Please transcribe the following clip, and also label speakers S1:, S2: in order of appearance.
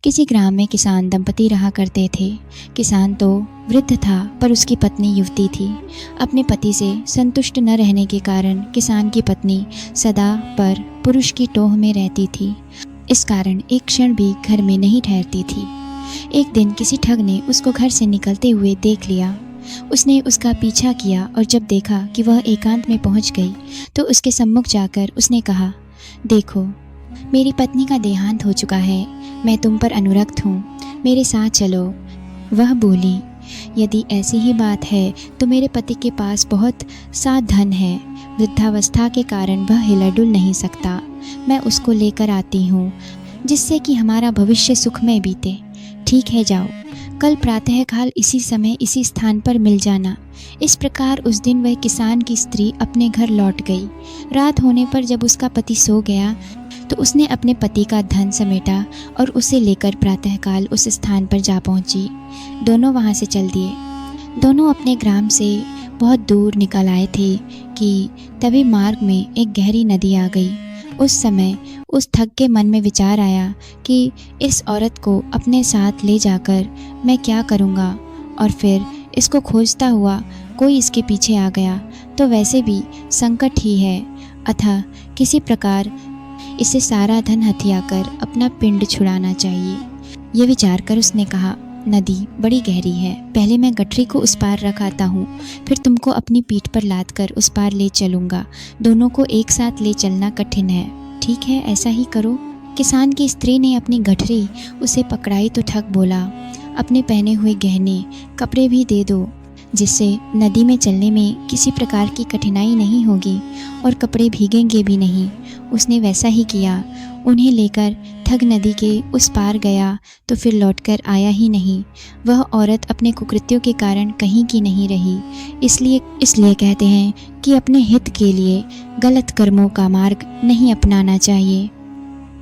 S1: किसी ग्राम में किसान दंपति रहा करते थे। किसान तो वृद्ध था पर उसकी पत्नी युवती थी। अपने पति से संतुष्ट न रहने के कारण किसान की पत्नी सदा पर पुरुष की टोह में रहती थी। इस कारण एक क्षण भी घर में नहीं ठहरती थी। एक दिन किसी ठग ने उसको घर से निकलते हुए देख लिया। उसने उसका पीछा किया और जब देखा कि वह एकांत में पहुंच गई तो उसके सम्मुख जाकर उसने कहा, देखो, मेरी पत्नी का देहांत हो चुका है, मैं तुम पर अनुरक्त हूँ, मेरे साथ चलो। वह बोली, यदि ऐसी ही बात है तो मेरे पति के पास बहुत सा धन है, वृद्धावस्था के कारण वह हिलडुल नहीं सकता, मैं उसको लेकर आती हूँ जिससे कि हमारा भविष्य सुखमय बीते। ठीक है, जाओ, कल प्रातःकाल इसी समय इसी स्थान पर मिल जाना। इस प्रकार उस दिन वह किसान की स्त्री अपने घर लौट गई। रात होने पर जब उसका पति सो गया तो उसने अपने पति का धन समेटा और उसे लेकर प्रातःकाल उस स्थान पर जा पहुंची। दोनों वहां से चल दिए। दोनों अपने ग्राम से बहुत दूर निकल आए थे कि तभी मार्ग में एक गहरी नदी आ गई। उस समय उस ठग के मन में विचार आया कि इस औरत को अपने साथ ले जाकर मैं क्या करूँगा, और फिर इसको खोजता हुआ कोई इसके पीछे आ गया तो वैसे भी संकट ही है, अतः किसी प्रकार इसे सारा धन हथियाकर अपना पिंड छुड़ाना चाहिए। ये विचार कर उसने कहा, नदी बड़ी गहरी है, पहले मैं गठरी को उस पार रख आता हूँ, फिर तुमको अपनी पीठ पर लाद कर उस पार ले चलूँगा। दोनों को एक साथ ले चलना कठिन है। ठीक है, ऐसा ही करो। किसान की स्त्री ने अपनी गठरी उसे पकड़ाई तो ठग बोला, अपने पहने हुए गहने कपड़े भी दे दो, जिससे नदी में चलने में किसी प्रकार की कठिनाई नहीं होगी और कपड़े भीगेंगे भी नहीं। उसने वैसा ही किया। उन्हें लेकर ठग नदी के उस पार गया तो फिर लौटकर आया ही नहीं। वह औरत अपने कुकृत्यों के कारण कहीं की नहीं रही। इसलिए कहते हैं कि अपने हित के लिए गलत कर्मों का मार्ग नहीं अपनाना चाहिए।